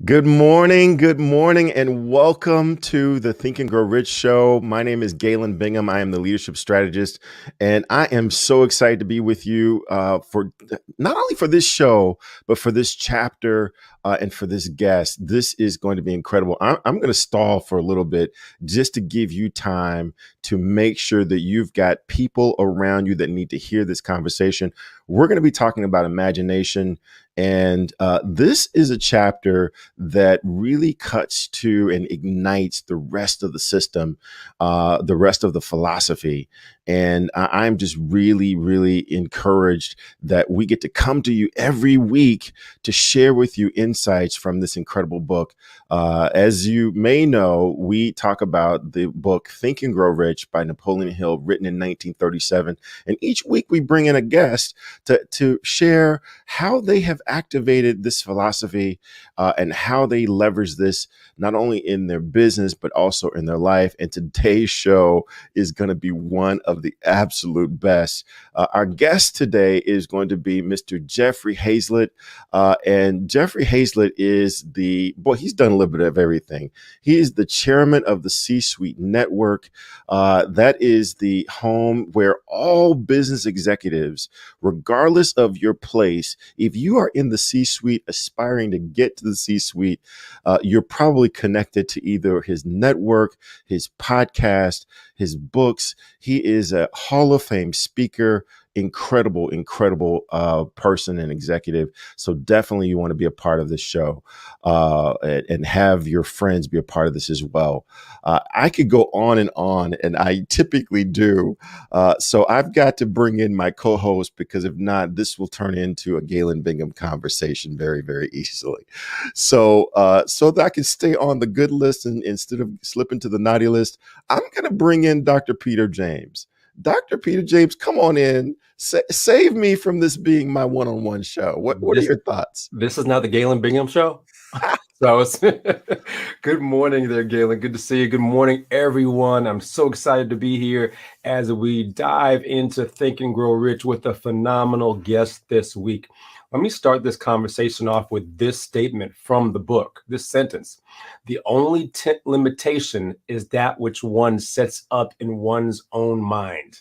Good morning, and welcome to the Think and Grow Rich show. My name is Galen Bingham. I am the leadership strategist, and I am so excited to be with you for not only for this show, but for this chapter and for this guest. This is going to be incredible. I'm going to stall for a little bit just to give you time to make sure that you've got people around you that need to hear this conversation. We're going to be talking about imagination. And this is a chapter that really cuts to and ignites the rest of the system, the rest of the philosophy. And I'm just really encouraged that we get to come to you every week to share with you insights from this incredible book. As you may know, we talk about the book Think and Grow Rich by Napoleon Hill, written in 1937. And each week we bring in a guest to share how they have activated this philosophy and how they leverage this not only in their business, but also in their life. And today's show is going to be one of the absolute best. Our guest today is going to be Mr. Jeffrey Hayzlett. And Jeffrey Hayzlett is he's done a little bit of everything. He is the chairman of the C-Suite Network. That is the home where all business executives, regardless of your place, if you are in the C-suite aspiring to get to the C-suite, you're probably connected to either his network, his podcast, his books. He is a Hall of Fame speaker, incredible person and executive. So definitely you want to be a part of this show and have your friends be a part of this as well. I could go on, and I typically do. So I've got to bring in my co-host, because if not, this will turn into a Galen Bingham conversation very easily. So that I can stay on the good list and instead of slipping to the naughty list, I'm going to bring in Dr. Peter James. Dr. Peter James, come on in. Save me from this being my one-on-one show. What are your thoughts? This is not the Galen Bingham show. So it's good morning there, Galen. Good to see you. Good morning, everyone. I'm so excited to be here as we dive into Think and Grow Rich with a phenomenal guest this week. Let me start this conversation off with this statement from the book, this sentence. The only limitation is that which one sets up in one's own mind.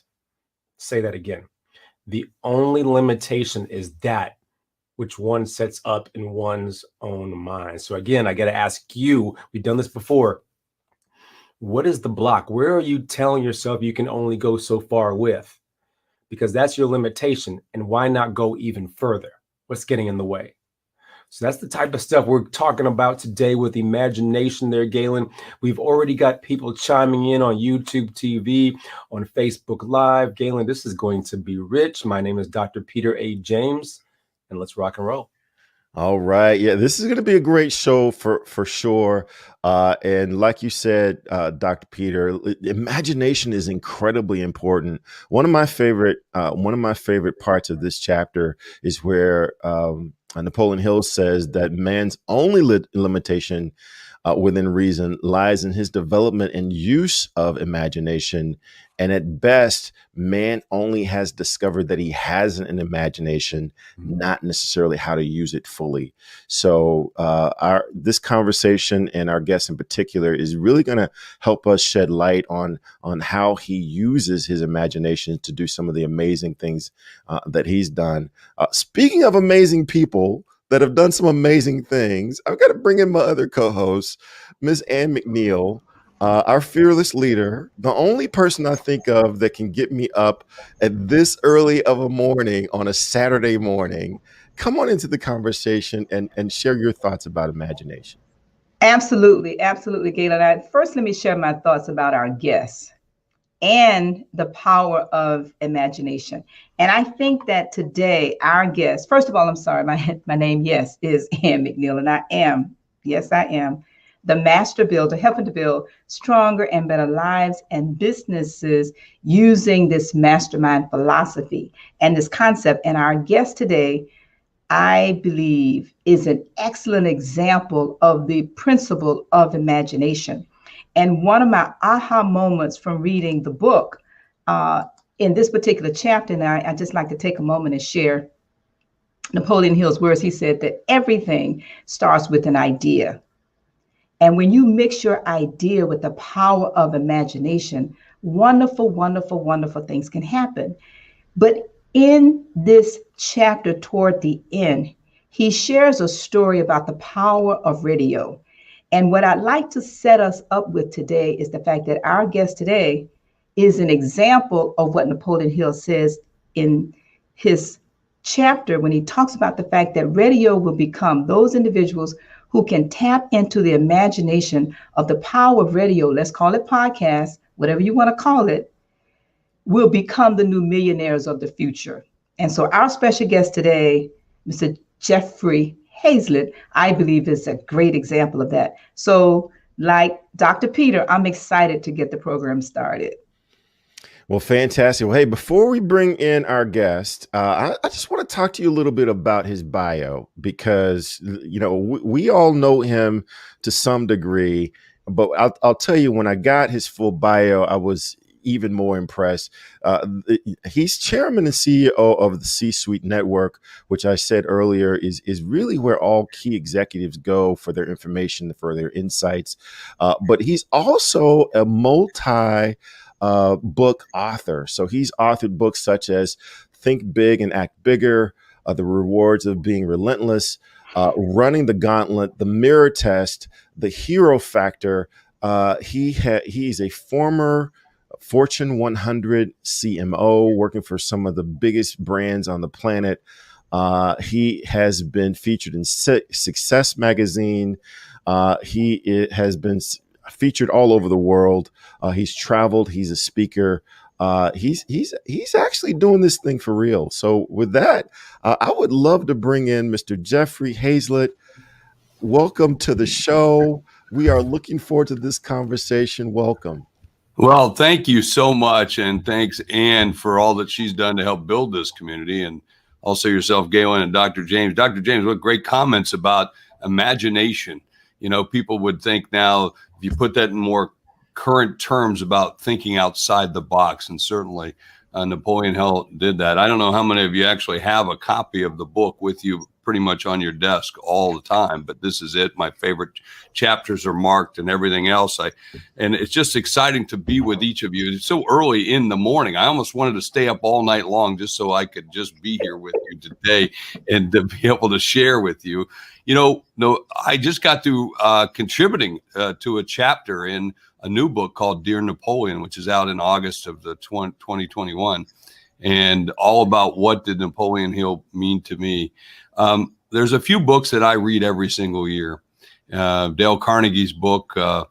Say that again. The only limitation is that which one sets up in one's own mind. So again, I got to ask you, we've done this before. What is the block? Where are you telling yourself you can only go so far with? Because that's your limitation. And why not go even further? What's getting in the way? So that's the type of stuff we're talking about today with imagination there, Galen. We've already got people chiming in on YouTube TV, on Facebook Live. Galen, this is going to be rich. My name is Dr. Peter A. James, and let's rock and roll. All right. Yeah, this is going to be a great show for sure. And like you said, Dr. Peter, imagination is incredibly important. One of my favorite parts of this chapter is where Napoleon Hill says that man's only limitation within reason lies in his development and use of imagination. And at best, man only has discovered that he has an imagination, not necessarily how to use it fully. So this conversation and our guest in particular is really going to help us shed light on how he uses his imagination to do some of the amazing things that he's done. Speaking of amazing people that have done some amazing things, I've got to bring in my other co-host, Ms. Ann McNeil. Our fearless leader, the only person I think of that can get me up at this early of a morning on a Saturday morning. Come on into the conversation and share your thoughts about imagination. Absolutely, Galen. First, let me share my thoughts about our guests and the power of imagination. And I think that today, our guest, first of all, I'm sorry, my name, yes, is Ann McNeil, and I am the master builder, helping to build stronger and better lives and businesses using this mastermind philosophy and this concept. And our guest today, I believe, is an excellent example of the principle of imagination. And one of my aha moments from reading the book in this particular chapter, and I just like to take a moment and share Napoleon Hill's words, he said that everything starts with an idea. And when you mix your idea with the power of imagination, wonderful, wonderful, wonderful things can happen. But in this chapter toward the end, he shares a story about the power of radio. And what I'd like to set us up with today is the fact that our guest today is an example of what Napoleon Hill says in his chapter when he talks about the fact that radio will become those individuals who can tap into the imagination of the power of radio. Let's call it podcast, whatever you want to call it, will become the new millionaires of the future. And so our special guest today, Mr. Jeffrey Hayzlett, I believe is a great example of that. So like Dr. Peter, I'm excited to get the program started. Well, fantastic. Well, hey, before we bring in our guest, I just want to talk to you a little bit about his bio because, you know, we all know him to some degree, but I'll tell you, when I got his full bio, I was even more impressed. He's chairman and CEO of the C-Suite Network, which I said earlier is really where all key executives go for their information, for their insights. But he's also a book author. So he's authored books such as Think Big and Act Bigger, The Rewards of Being Relentless, Running the Gauntlet, The Mirror Test, The Hero Factor. He's a former Fortune 100 CMO working for some of the biggest brands on the planet. He has been featured in Success Magazine. He has been featured all over the world. He's traveled. He's a speaker. He's actually doing this thing for real. So with that, I would love to bring in Mr. Jeffrey Hayzlett. Welcome to the show. We are looking forward to this conversation. Welcome. Well, thank you so much. And thanks, Anne, for all that she's done to help build this community. And also yourself, Galen, and Dr. James. Dr. James, what great comments about imagination. You know, people would think now, if you put that in more current terms about thinking outside the box, and certainly Napoleon Hill did that. I don't know how many of you actually have a copy of the book with you pretty much on your desk all the time, but this is it. My favorite chapters are marked and everything else. And it's just exciting to be with each of you. It's so early in the morning. I almost wanted to stay up all night long just so I could just be here with you today and to be able to share with you. You know, I just got through contributing to a chapter in a new book called Dear Napoleon, which is out in August of the 2021, and all about what did Napoleon Hill mean to me. There's a few books that I read every single year. Dale Carnegie's book, How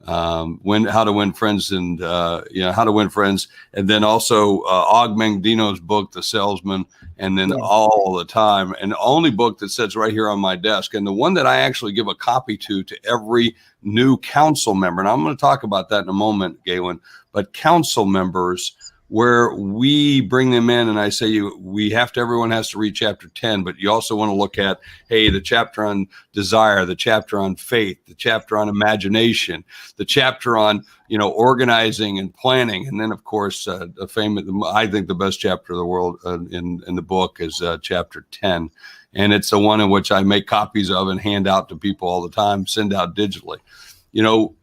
to Win Friends, and How to Win Friends, and then also Og Mandino's book, The Salesman, and then All the Time, and the only book that sits right here on my desk, and the one that I actually give a copy to every new council member, and I'm going to talk about that in a moment, Galen, but council members, where we bring them in and I say, everyone has to read chapter 10, but you also want to look at, hey, the chapter on desire, the chapter on faith, the chapter on imagination, the chapter on, organizing and planning. And then of course, I think the best chapter of the world in the book is chapter 10. And it's the one in which I make copies of and hand out to people all the time, send out digitally.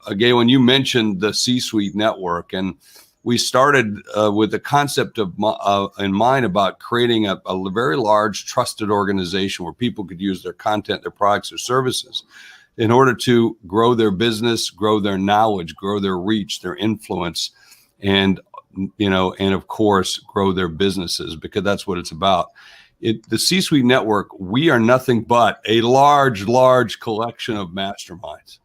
Again, when you mentioned the C-Suite Network, and we started with the concept in mind about creating a very large trusted organization where people could use their content, their products, their services in order to grow their business, grow their knowledge, grow their reach, their influence, and of course, grow their businesses, because that's what it's about. The C-Suite Network, we are nothing but a large collection of masterminds.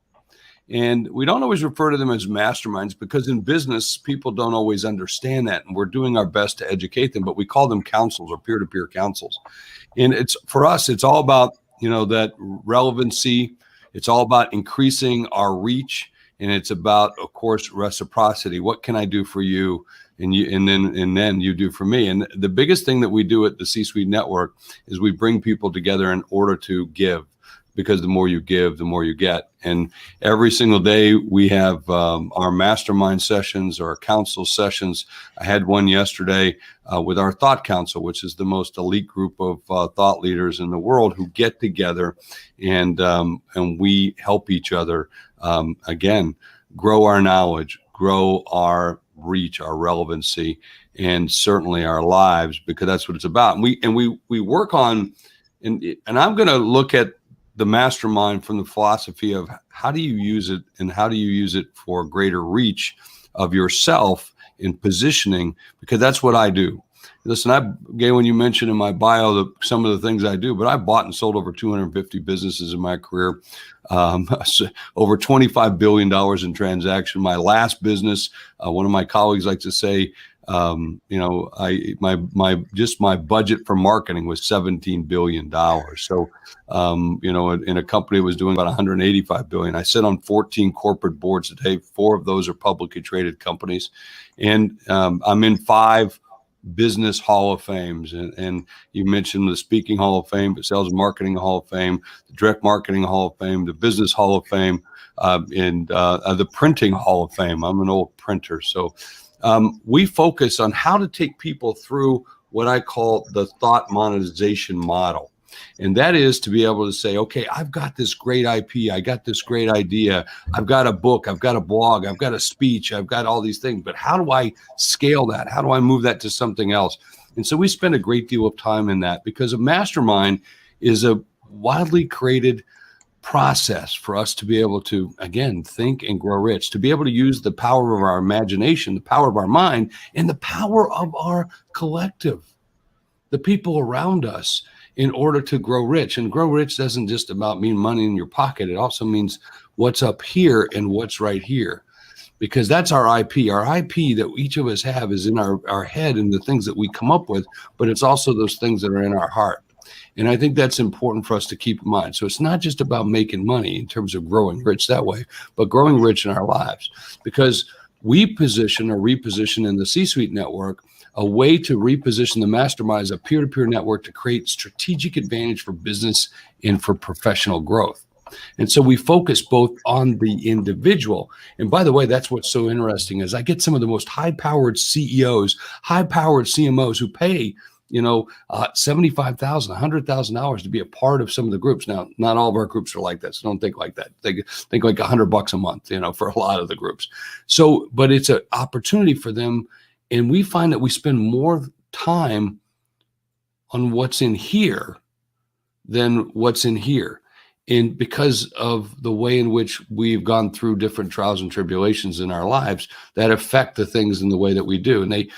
And we don't always refer to them as masterminds because in business, people don't always understand that. And we're doing our best to educate them, but we call them councils or peer-to-peer councils. And for us, it's all about, that relevancy. It's all about increasing our reach. And it's about, of course, reciprocity. What can I do for you? And then you do for me. And the biggest thing that we do at the C-Suite Network is we bring people together in order to give. because the more you give, the more you get. And every single day we have our mastermind sessions or our council sessions. I had one yesterday with our Thought Council, which is the most elite group of thought leaders in the world who get together and we help each other, again, grow our knowledge, grow our reach, our relevancy, and certainly our lives, because that's what it's about. And we work on, and I'm going to look at the mastermind from the philosophy of how do you use it, and how do you use it for greater reach of yourself in positioning, because that's what I do. Listen, Galen, you mentioned in my bio some of the things I do, but I bought and sold over 250 businesses in my career, over $25 billion in transaction. My last business, one of my colleagues likes to say, my budget for marketing was $17 billion. So, in a company that was doing about $185 billion. I sit on 14 corporate boards today. 4 of those are publicly traded companies. And I'm in 5 business Hall of Fames. And you mentioned the Speaking Hall of Fame, the Sales and Marketing Hall of Fame, the Direct Marketing Hall of Fame, the Business Hall of Fame, and the Printing Hall of Fame. I'm an old printer. So we focus on how to take people through what I call the thought monetization model. And that is to be able to say, okay, I've got this great IP. I got this great idea. I've got a book. I've got a blog. I've got a speech. I've got all these things. But how do I scale that? How do I move that to something else? And so we spend a great deal of time in that, because a mastermind is a widely created process for us to be able to, again, think and grow rich, to be able to use the power of our imagination, the power of our mind, and the power of our collective, the people around us, in order to grow rich. And grow rich doesn't just about mean money in your pocket. It also means what's up here and what's right here, because that's our IP. Our IP that each of us have is in our head and the things that we come up with, but it's also those things that are in our heart. And I think that's important for us to keep in mind. So it's not just about making money in terms of growing rich that way, but growing rich in our lives, because we position or reposition in the C-Suite network a way to reposition the mastermind as a peer-to-peer network to create strategic advantage for business and for professional growth. And so we focus both on the individual. And by the way, that's what's so interesting is I get some of the most high-powered CEOs, high-powered CMOs who pay, $75,000, $100,000 to be a part of some of the groups. Now, not all of our groups are like that, so don't think like that. Think like $100 a month, for a lot of the groups. So, but it's an opportunity for them. And we find that we spend more time on what's in here than what's in here. And because of the way in which we've gone through different trials and tribulations in our lives that affect the things in the way that we do. And they,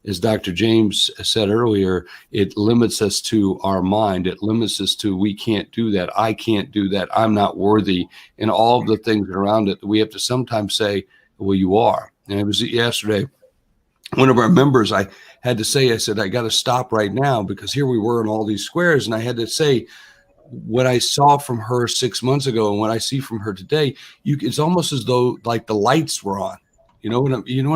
as Dr. James said earlier, it limits us to our mind. It limits us to, we can't do that. I can't do that. I'm not worthy. And all of the things around it, we have to sometimes say, well, you are. And it was yesterday, one of our members, I had to say, I said, I got to stop right now, because here we were in all these squares. And I had to say, what I saw from her 6 months ago and what I see from her today, it's almost as though like the lights were on. You know what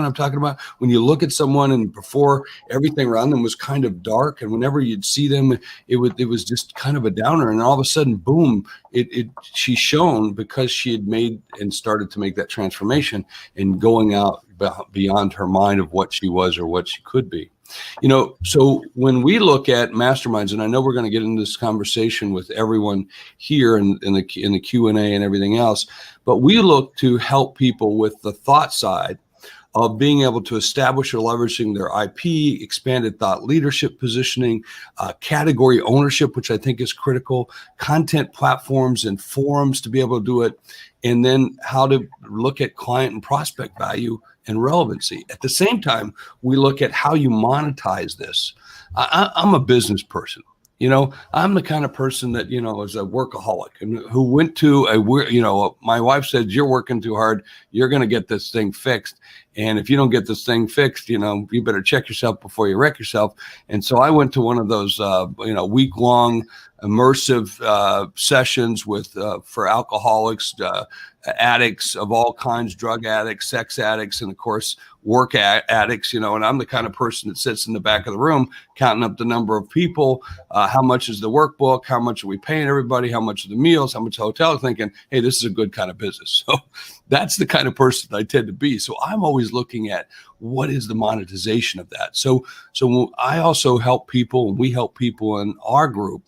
I'm talking about? When you look at someone and before everything around them was kind of dark, and whenever you'd see them, it was just kind of a downer. And all of a sudden, boom, she shone because she had made and started to make that transformation and going out beyond her mind of what she was or what she could be. So when we look at masterminds, and I know we're going to get into this conversation with everyone here in the Q&A and everything else, but we look to help people with the thought side of being able to establish or leveraging their IP, expanded thought leadership positioning, category ownership, which I think is critical, content platforms and forums to be able to do it, and then how to look at client and prospect value and relevancy. At the same time, we look at how you monetize this. I'm a business person. I'm the kind of person that, is a workaholic and who went to my wife said, you're working too hard. You're going to get this thing fixed. And if you don't get this thing fixed, you better check yourself before you wreck yourself. And so I went to one of those, week-long immersive sessions with for alcoholics, addicts of all kinds, drug addicts, sex addicts, and of course, work addicts, and I'm the kind of person that sits in the back of the room counting up the number of people, how much is the workbook, how much are we paying everybody, how much are the meals, how much hotel, thinking, hey, this is a good kind of business. So that's the kind of person I tend to be. So I'm always looking at what is the monetization of that. So I also help people, and we help people in our group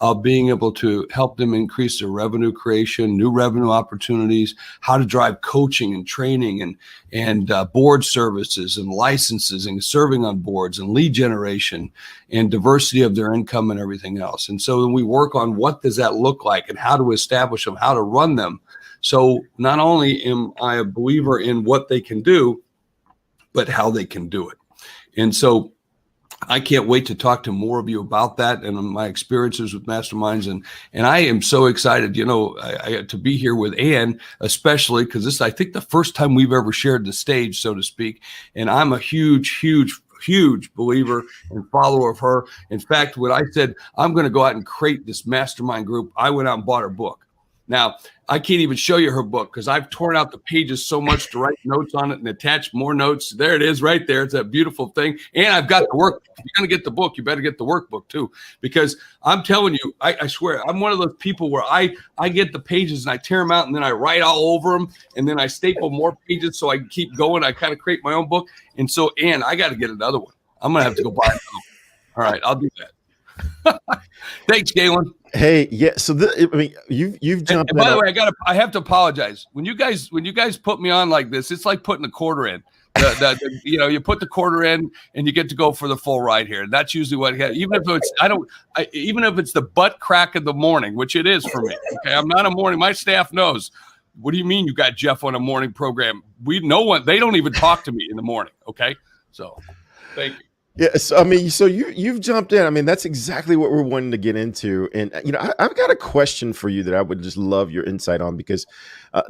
of being able to help them increase their revenue creation, new revenue opportunities, how to drive coaching and training and board services and licenses and serving on boards and lead generation and diversity of their income and everything else. And so we work on what does that look like and how to establish them, how to run them. So not only am I a believer in what they can do, but how they can do it. And so I can't wait to talk to more of you about that and my experiences with masterminds. And I am so excited, to be here with Ann, especially because this is, I think, the first time we've ever shared the stage, so to speak. And I'm a huge believer and follower of her. In fact, when I said, I'm going to go out and create this mastermind group, I went out and bought her book. Now, I can't even show you her book because I've torn out the pages so much to write notes on it and attach more notes. There it is right there. It's a beautiful thing. And I've got the work. If you're going to get the book, you better get the workbook too, because I'm telling you, I swear, I'm one of those people where I get the pages and I tear them out and then I write all over them and then I staple more pages so I can keep going. I kind of create my own book. And so, Ann, I got to get another one. I'm going to have to go buy it. All right, I'll do that. Thanks, Galen. Hey, yeah. So you've jumped. And by the way, I have to apologize. When you guys put me on like this, it's like putting a quarter in. You put the quarter in and you get to go for the full ride here. That's usually what. Even if it's the butt crack of the morning, which it is for me. Okay, I'm not a morning. My staff knows. What do you mean you got Jeff on a morning program? They don't even talk to me in the morning. Okay, so thank you. Yes, so you've jumped in. I mean, that's exactly what we're wanting to get into. And I've got a question for you that I would just love your insight on, because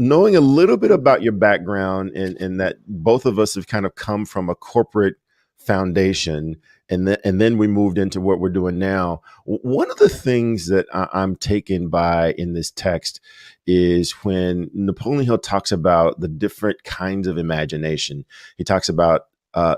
knowing a little bit about your background and that both of us have kind of come from a corporate foundation, and then we moved into what we're doing now. One of the things that I'm taken by in this text is when Napoleon Hill talks about the different kinds of imagination. He talks about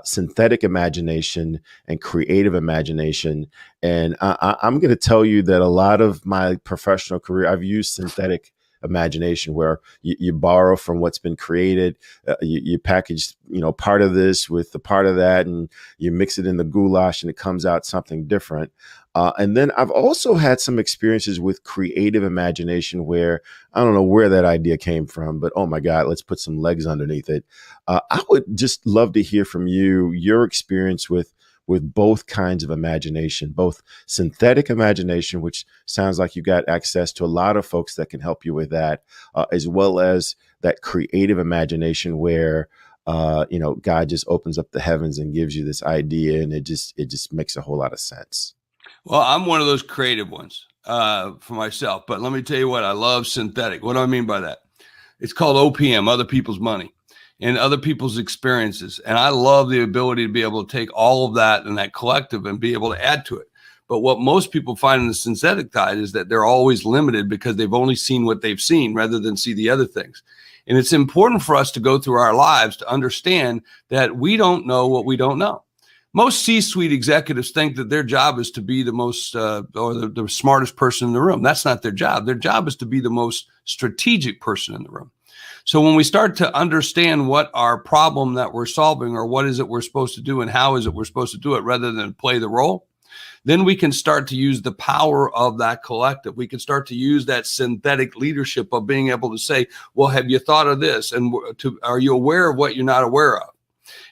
synthetic imagination and creative imagination. And I'm going to tell you that a lot of my professional career, I've used synthetic imagination, where you borrow from what's been created. You package, part of this with the part of that, and you mix it in the goulash and it comes out something different. And then I've also had some experiences with creative imagination where I don't know where that idea came from, but oh my God, let's put some legs underneath it. I would just love to hear from you, your experience with both kinds of imagination, both synthetic imagination, which sounds like you got access to a lot of folks that can help you with that, as well as that creative imagination where God just opens up the heavens and gives you this idea, and it just makes a whole lot of sense. Well, I'm one of those creative ones for myself, but let me tell you what, I love synthetic. What do I mean by that? It's called OPM, other people's money and other people's experiences. And I love the ability to be able to take all of that and that collective and be able to add to it. But what most people find in the synthetic side is that they're always limited because they've only seen what they've seen rather than see the other things. And it's important for us to go through our lives to understand that we don't know what we don't know. Most C-suite executives think that their job is to be the most or the smartest person in the room. That's not their job. Their job is to be the most strategic person in the room. So when we start to understand what our problem that we're solving, or what is it we're supposed to do and how is it we're supposed to do it, rather than play the role, then we can start to use the power of that collective. We can start to use that synthetic leadership of being able to say, well, have you thought of this? And are you aware of what you're not aware of?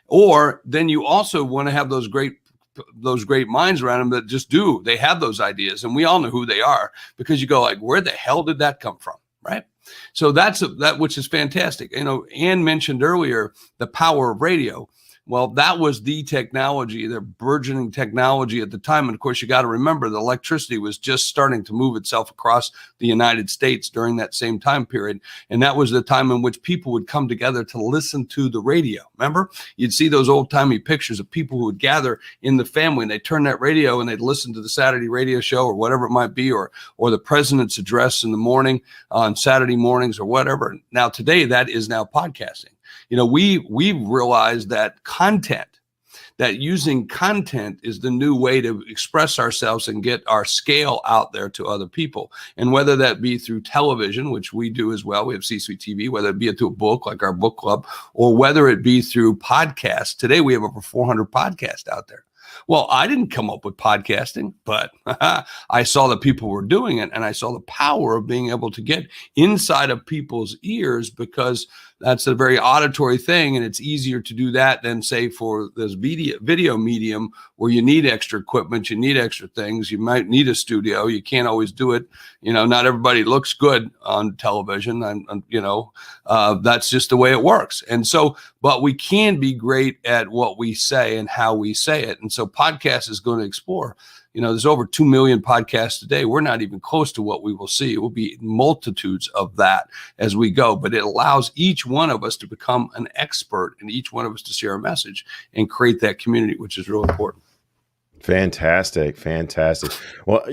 Or then you also want to have those great minds around them that just do. They have those ideas, and we all know who they are, because you go like, where the hell did that come from? Right? So that which is fantastic. Ann mentioned earlier the power of radio. Well, that was the technology, the burgeoning technology at the time. And of course, you got to remember the electricity was just starting to move itself across the United States during that same time period. And that was the time in which people would come together to listen to the radio. Remember, you'd see those old timey pictures of people who would gather in the family and they'd turn that radio and they'd listen to the Saturday radio show or whatever it might be, or the president's address in the morning on Saturday mornings or whatever. Now, today, that is now podcasting. We realized that using content is the new way to express ourselves and get our scale out there to other people. And whether that be through television, which we do as well, we have C-Suite TV, whether it be through a book like our book club, or whether it be through podcasts. Today, we have over 400 podcasts out there. Well, I didn't come up with podcasting, but I saw that people were doing it, and I saw the power of being able to get inside of people's ears, because that's a very auditory thing, and it's easier to do that than, say, for this video medium where you need extra equipment, you need extra things, you might need a studio, you can't always do it. Not everybody looks good on television, and that's just the way it works. And so, but we can be great at what we say and how we say it. And so podcast is going to explore. There's over 2 million podcasts today. We're not even close to what we will see. It will be multitudes of that as we go, but it allows each one of us to become an expert and each one of us to share a message and create that community, which is really important. Fantastic. Well,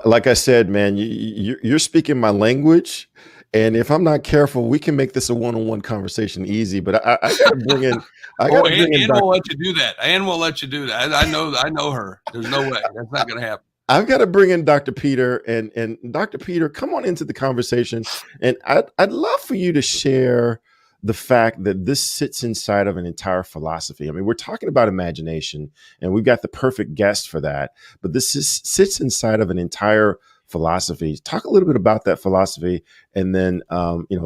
like I said, man, you're speaking my language. And if I'm not careful, we can make this a one-on-one conversation easy. But I got to bring in. Ann won't let you do that. Ann won't let you do that. I know her. There's no way. That's not going to happen. I've got to bring in Dr. Peter, and Dr. Peter, come on into the conversation. And I'd love for you to share the fact that this sits inside of an entire philosophy. I mean, we're talking about imagination, and we've got the perfect guest for that. But this sits inside of an entire philosophy. Talk a little bit about that philosophy, and then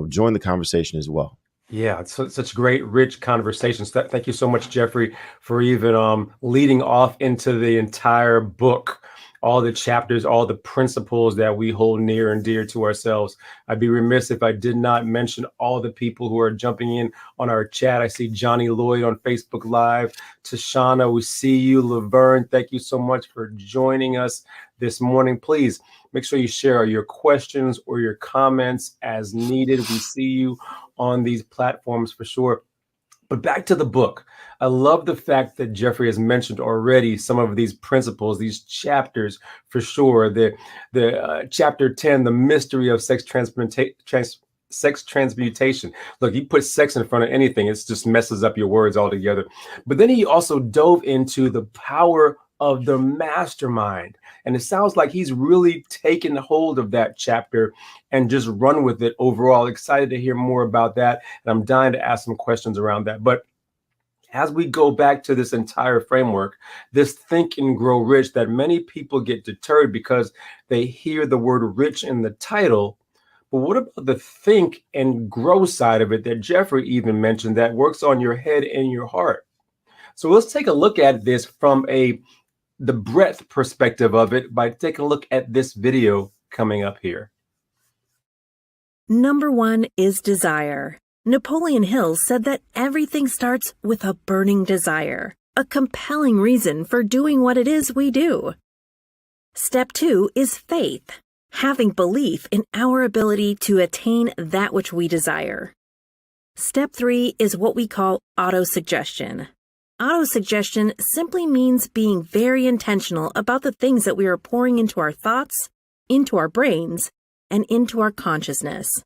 join the conversation as well. Yeah, it's such great, rich conversations. Thank you so much, Jeffrey, for even leading off into the entire book, all the chapters, all the principles that we hold near and dear to ourselves. I'd be remiss if I did not mention all the people who are jumping in on our chat. I see Johnny Lloyd on Facebook Live. Tashana, we see you. Laverne, thank you so much for joining us this morning. Please make sure you share your questions or your comments as needed. We see you on these platforms for sure. But back to the book. I love the fact that Jeffrey has mentioned already some of these principles, these chapters for sure. The chapter 10, the mystery of sex transmutation. Look, you put sex in front of anything, it just messes up your words altogether. But then he also dove into the power of the mastermind. And it sounds like he's really taken hold of that chapter and just run with it overall. Excited to hear more about that. And I'm dying to ask some questions around that. But as we go back to this entire framework, this Think and Grow Rich, that many people get deterred because they hear the word rich in the title. But what about the think and grow side of it that Jeffrey even mentioned that works on your head and your heart? So let's take a look at this from the breadth perspective of it by taking a look at this video coming up here. Number 1 is desire. Napoleon Hill said that everything starts with a burning desire, a compelling reason for doing what it is we do. Step 2 is faith, having belief in our ability to attain that which we desire. Step 3 is what we call autosuggestion. Autosuggestion simply means being very intentional about the things that we are pouring into our thoughts, into our brains, and into our consciousness.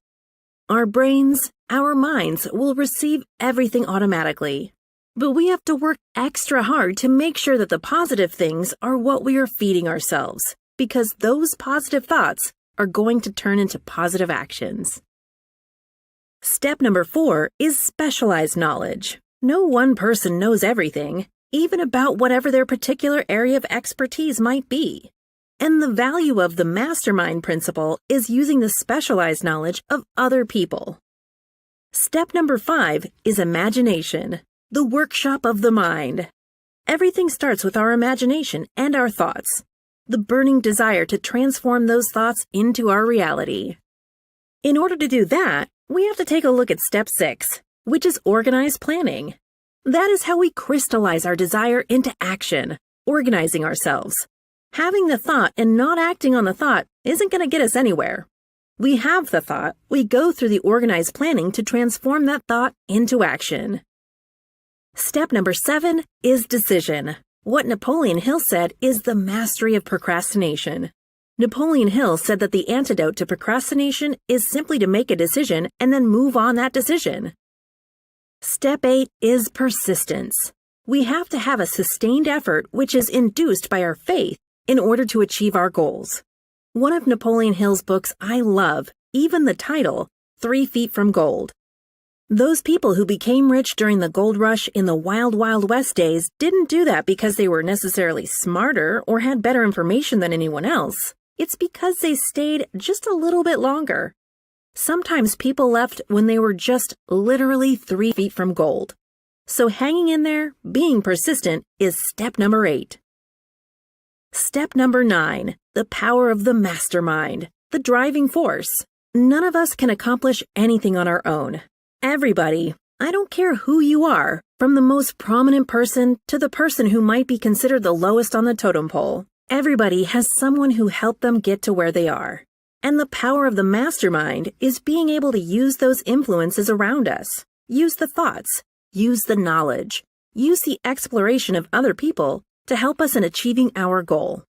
Our brains, our minds will receive everything automatically, but we have to work extra hard to make sure that the positive things are what we are feeding ourselves, because those positive thoughts are going to turn into positive actions. Step number 4 is specialized knowledge. No one person knows everything, even about whatever their particular area of expertise might be. And the value of the mastermind principle is using the specialized knowledge of other people. Step number 5 is imagination, the workshop of the mind. Everything starts with our imagination and our thoughts, the burning desire to transform those thoughts into our reality. In order to do that, we have to take a look at step 6, which is organized planning. That is how we crystallize our desire into action, organizing ourselves. Having the thought and not acting on the thought isn't going to get us anywhere. We have the thought, we go through the organized planning to transform that thought into action. Step number 7 is decision. What Napoleon Hill said is the mastery of procrastination. Napoleon Hill said that the antidote to procrastination is simply to make a decision and then move on that decision. Step 8 is persistence. We have to have a sustained effort which is induced by our faith in order to achieve our goals. One of Napoleon Hill's books I love, even the title, 3 Feet from Gold. Those people who became rich during the gold rush in the wild, wild west days didn't do that because they were necessarily smarter or had better information than anyone else. It's because they stayed just a little bit longer. Sometimes people left when they were just literally 3 feet from gold. So hanging in there, being persistent, is step number 8. Step number 9, the power of the mastermind, the driving force. None of us can accomplish anything on our own. Everybody, I don't care who you are, from the most prominent person to the person who might be considered the lowest on the totem pole, everybody has someone who helped them get to where they are. And the power of the mastermind is being able to use those influences around us, use the thoughts, use the knowledge, use the exploration of other people to help us in achieving our goal.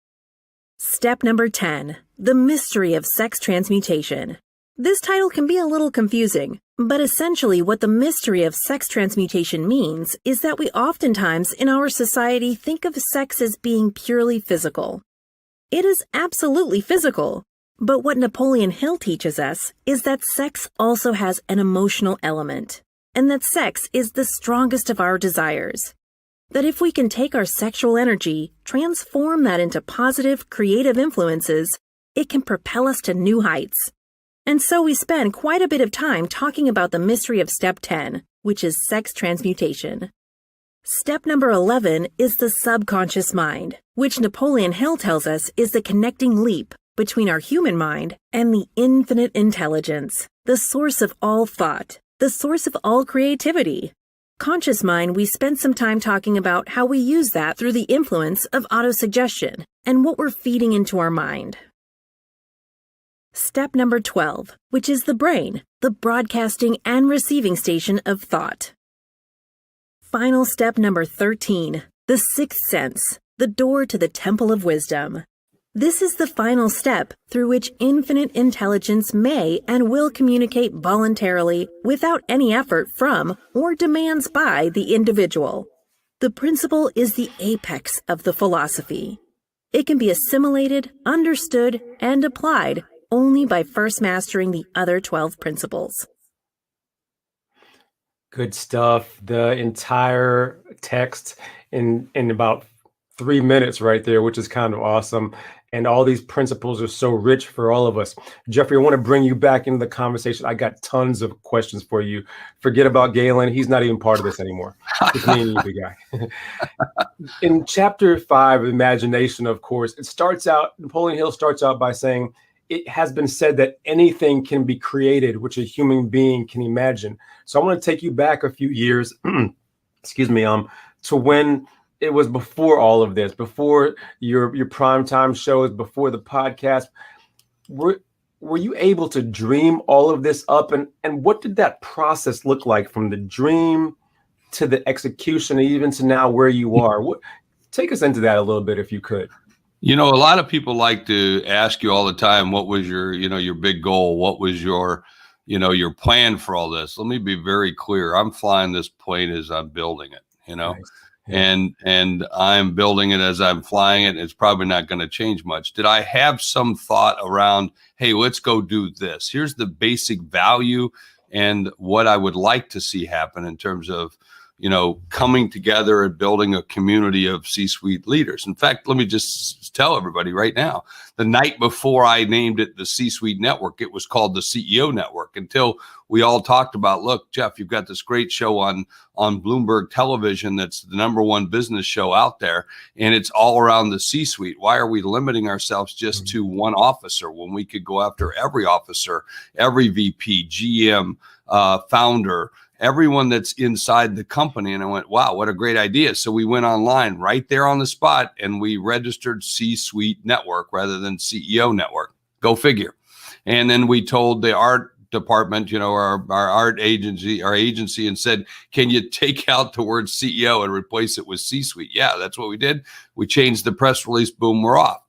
Step number 10, the mystery of sex transmutation. This title can be a little confusing, but essentially what the mystery of sex transmutation means is that we oftentimes in our society think of sex as being purely physical. It is absolutely physical, but what Napoleon Hill teaches us is that sex also has an emotional element, and that sex is the strongest of our desires. That if we can take our sexual energy, transform that into positive, creative influences, it can propel us to new heights. And so we spend quite a bit of time talking about the mystery of step 10, which is sex transmutation. Step number 11 is the subconscious mind, which Napoleon Hill tells us is the connecting leap between our human mind and the infinite intelligence, the source of all thought, the source of all creativity. Conscious mind, we spent some time talking about how we use that through the influence of autosuggestion and what we're feeding into our mind. Step number 12, which is the brain, the broadcasting and receiving station of thought. Final step number 13, the sixth sense, the door to the temple of wisdom. This is the final step through which infinite intelligence may and will communicate voluntarily without any effort from or demands by the individual. The principle is the apex of the philosophy. It can be assimilated, understood, and applied only by first mastering the other 12 principles. Good stuff. The entire text in about 3 minutes right there, which is kind of awesome. And all these principles are so rich for all of us. Jeffrey, I want to bring you back into the conversation. I got tons of questions for you. Forget about Galen. He's not even part of this anymore. It's me and you, big guy. In chapter 5, Imagination, of course, Napoleon Hill starts out by saying, it has been said that anything can be created, which a human being can imagine. So I want to take you back a few years, to when it was before all of this, before your primetime shows, before the podcast. Were you able to dream all of this up? And what did that process look like from the dream to the execution, even to now where you are? Take us into that a little bit, if you could. You know, a lot of people like to ask you all the time, what was your big goal? What was your plan for all this? Let me be very clear. I'm flying this plane as I'm building it, Nice. Yeah. And I'm building it as I'm flying it. It's probably not going to change much. Did I have some thought around, hey, let's go do this? Here's the basic value and what I would like to see happen in terms of, coming together and building a community of C-suite leaders. In fact, let me just tell everybody right now, the night before I named it the C-suite network, it was called the CEO network, until we all talked about, look, Jeff, you've got this great show on Bloomberg television. That's the #1 business show out there. And it's all around the C-suite. Why are we limiting ourselves just to one officer when we could go after every officer, every VP, GM, founder, everyone that's inside the company. And I went, wow, what a great idea. So we went online right there on the spot and we registered C-Suite Network rather than CEO Network. Go figure. And then we told the art department, you know, our art agency, and said, can you take out the word CEO and replace it with C-Suite? Yeah, that's what we did. We changed the press release, boom, we're off.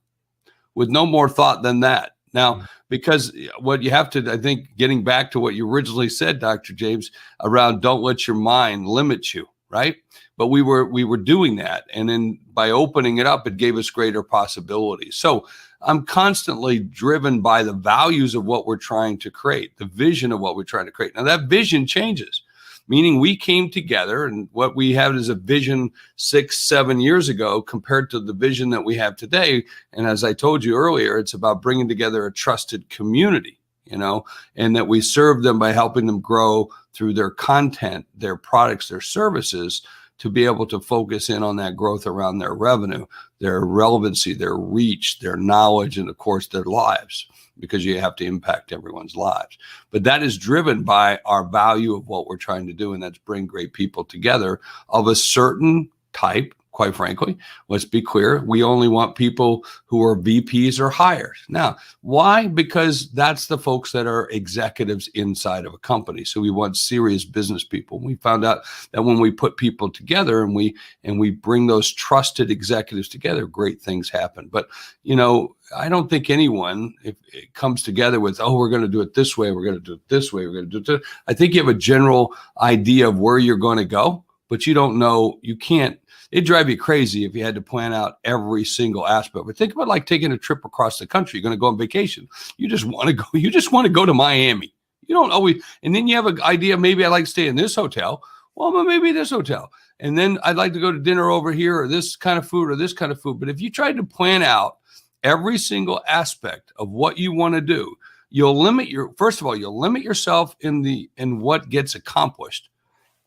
With no more thought than that. Now, because what you have to, I think, getting back to what you originally said, Dr. James, around don't let your mind limit you, right? But we were doing that. And then by opening it up, it gave us greater possibilities. So I'm constantly driven by the values of what we're trying to create, the vision of what we're trying to create. Now that vision changes, meaning we came together and what we had is a vision 6-7 years ago compared to the vision that we have today. And as I told you earlier, it's about bringing together a trusted community, you know, and that we serve them by helping them grow through their content, their products, their services, to be able to focus in on that growth around their revenue, their relevancy, their reach, their knowledge, and of course, their lives, because you have to impact everyone's lives. But that is driven by our value of what we're trying to do, and that's bring great people together of a certain type. Quite frankly, let's be clear, we only want people who are VPs or higher. Now, why? Because that's the folks that are executives inside of a company. So we want serious business people. We found out that when we put people together and we bring those trusted executives together, great things happen. But, you know, I don't think anyone, if it comes together with, oh, we're going to do it this way, we're going to do it this way, we're going to do it. I think you have a general idea of where you're going to go, but you don't know, you can't. It'd drive you crazy if you had to plan out every single aspect. But think about like taking a trip across the country. You're going to go on vacation. You just want to go. You just want to go to Miami. You don't always. And then you have an idea. Maybe I like to stay in this hotel. Well, maybe this hotel. And then I'd like to go to dinner over here, or this kind of food, or this kind of food. But if you tried to plan out every single aspect of what you want to do, you'll limit you'll limit yourself in what gets accomplished,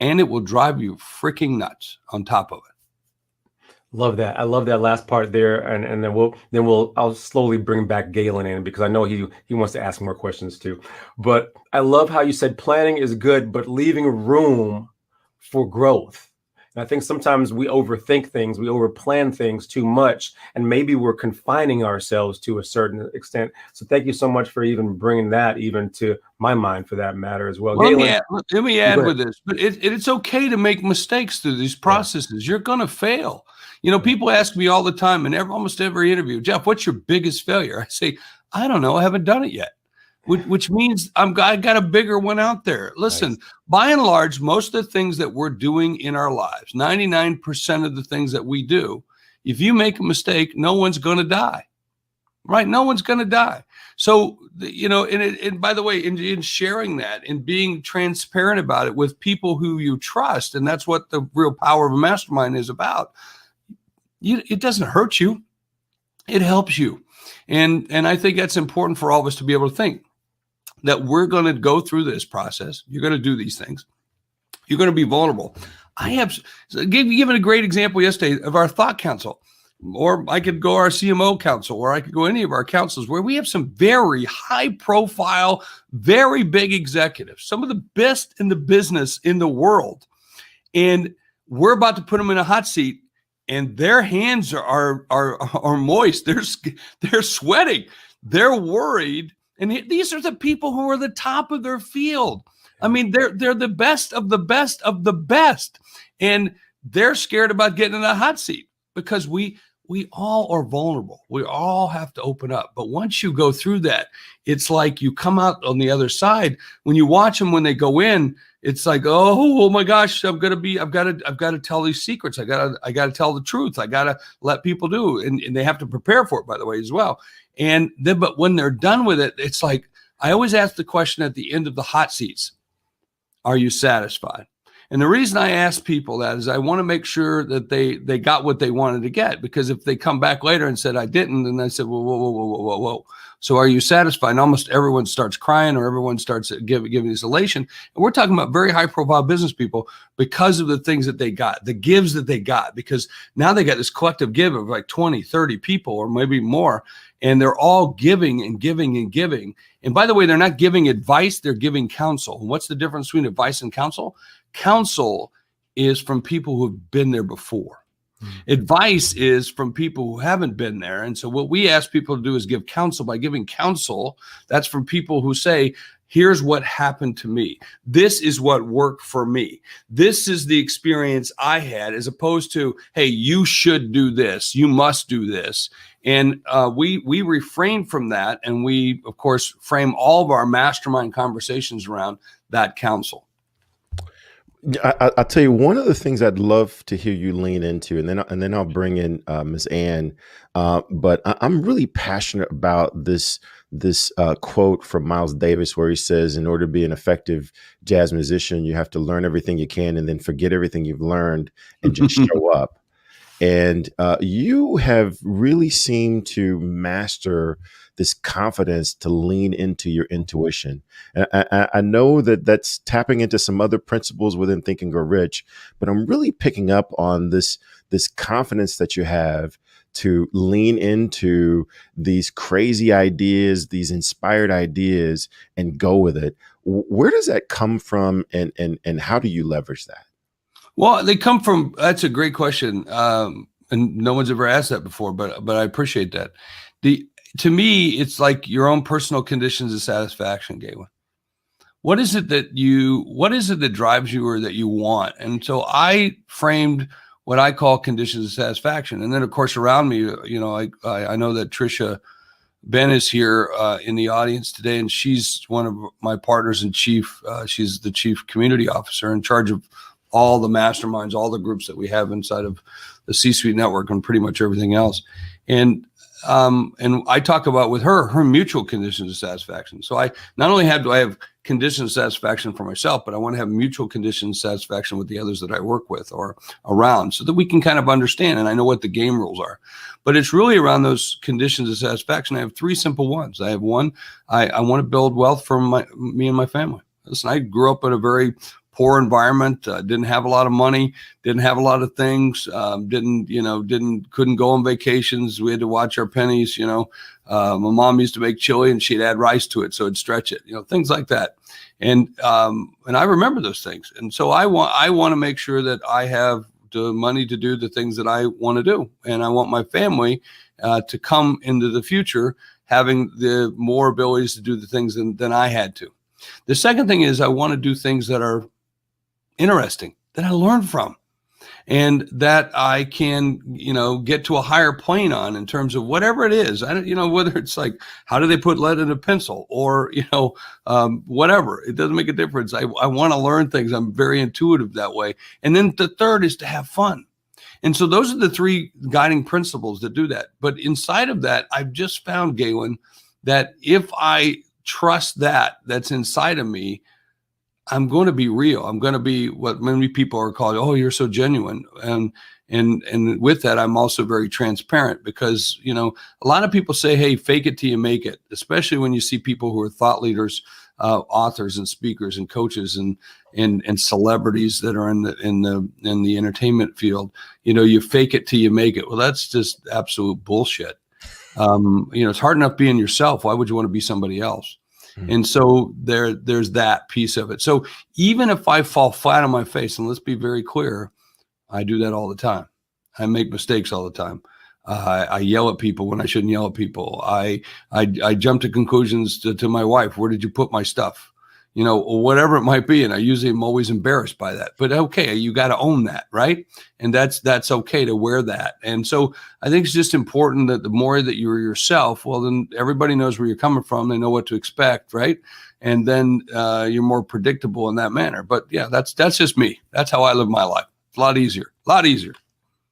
and it will drive you freaking nuts on top of it. Love that. I love that last part there, and then I'll slowly bring back Galen in because I know he wants to ask more questions too. But I love how you said planning is good, but leaving room for growth. And I think sometimes we overthink things, we overplan things too much, and maybe we're confining ourselves to a certain extent. So thank you so much for even bringing that even to my mind for that matter as well. Let me add with this, but it's okay to make mistakes through these processes. Yeah. You're going to fail. You know, people ask me all the time in almost every interview, Jeff, what's your biggest failure? I say, I don't know. I haven't done it yet, which means I got a bigger one out there. Listen, nice. By and large, most of the things that we're doing in our lives, 99% of the things that we do, if you make a mistake, no one's going to die, right? No one's going to die. So, you know, and by the way, in sharing that and being transparent about it with people who you trust, and that's what the real power of a mastermind is about. It doesn't hurt you. It helps you. And I think that's important for all of us to be able to think that we're going to go through this process. You're going to do these things. You're going to be vulnerable. I have given a great example yesterday of our thought council, or I could go our CMO council, or I could go any of our councils where we have some very high profile, very big executives, some of the best in the business in the world. And we're about to put them in a hot seat. And their hands are moist. They're sweating. They're worried. And these are the people who are the top of their field. I mean, they're the best of the best of the best. And they're scared about getting in a hot seat because we all are vulnerable. We all have to open up. But once you go through that, it's like you come out on the other side. When you watch them when they go in, it's like, oh my gosh, I've got to tell these secrets. I got to tell the truth. I got to let people do. And they have to prepare for it, by the way, as well. And then, but when they're done with it, it's like, I always ask the question at the end of the hot seats, are you satisfied? And the reason I ask people that is I want to make sure that they got what they wanted to get, because if they come back later and said, I didn't, then I said, whoa. So are you satisfied? And almost everyone starts crying, or everyone starts giving this elation. And we're talking about very high profile business people because of the things that they got, the gives that they got, because now they got this collective give of like 20, 30 people or maybe more. And they're all giving and giving and giving. And by the way, they're not giving advice, they're giving counsel. And what's the difference between advice and counsel? Counsel is from people who've been there before. Advice is from people who haven't been there. And so what we ask people to do is give counsel. By giving counsel, that's from people who say, here's what happened to me. This is what worked for me. This is the experience I had, as opposed to, hey, you should do this. You must do this. And we refrain from that. And we, of course, frame all of our mastermind conversations around that counsel. I'll tell you one of the things I'd love to hear you lean into, and then I'll bring in Ms. Ann. But I'm really passionate about this quote from Miles Davis, where he says, "In order to be an effective jazz musician, you have to learn everything you can, and then forget everything you've learned, and just show up." And you have really seemed to master this confidence to lean into your intuition. And I know that that's tapping into some other principles within Think and Grow Rich, but I'm really picking up on this confidence that you have to lean into these crazy ideas, these inspired ideas, and go with it. Where does that come from, and how do you leverage that? Well, they come from, that's a great question. And no one's ever asked that before, but I appreciate that. To me, it's like your own personal conditions of satisfaction, Galen. What is it that drives you or that you want? And so I framed what I call conditions of satisfaction. And then of course, around me, I know that Tricia Ben is here in the audience today, and she's one of my partners in chief. She's the chief community officer in charge of all the masterminds, all the groups that we have inside of the C-suite network and pretty much everything else. And I talk about with her mutual conditions of satisfaction. So I not only do I have conditions of satisfaction for myself, but I want to have mutual conditions of satisfaction with the others that I work with or around, so that we can kind of understand, and I know what the game rules are. But it's really around those conditions of satisfaction. I have three simple ones. I have one, I want to build wealth for me and my family. Listen, I grew up in a very poor environment, didn't have a lot of money, didn't have a lot of things, couldn't go on vacations. We had to watch our pennies. My mom used to make chili and she'd add rice to it so it'd stretch it, things like that. And I remember those things. And so I want to make sure that I have the money to do the things that I want to do. And I want my family to come into the future having the more abilities to do the things than I had to. The second thing is I want to do things that are interesting, that I learn from, and that I can, get to a higher plane on in terms of whatever it is. Whether it's like, how do they put lead in a pencil, or, whatever, it doesn't make a difference. I want to learn things. I'm very intuitive that way. And then the third is to have fun. And so those are the three guiding principles that do that. But inside of that, I've just found, Galen, that if I trust that's inside of me, I'm going to be real. I'm going to be what many people are called, oh, you're so genuine. And with that, I'm also very transparent, because, a lot of people say, hey, fake it till you make it, especially when you see people who are thought leaders, authors and speakers and coaches and celebrities that are in the entertainment field. You fake it till you make it. Well, that's just absolute bullshit. It's hard enough being yourself. Why would you want to be somebody else? And so there's that piece of it. So even if I fall flat on my face, and let's be very clear, I do that all the time. I make mistakes all the time. I yell at people when I shouldn't yell at people. I jump to conclusions to my wife. Where did you put my stuff? Whatever it might be. And I usually am always embarrassed by that. But okay, you got to own that, right? And that's okay to wear that. And so I think it's just important that the more that you're yourself, well, then everybody knows where you're coming from. They know what to expect, right? And then you're more predictable in that manner. But yeah, that's just me. That's how I live my life. It's a lot easier.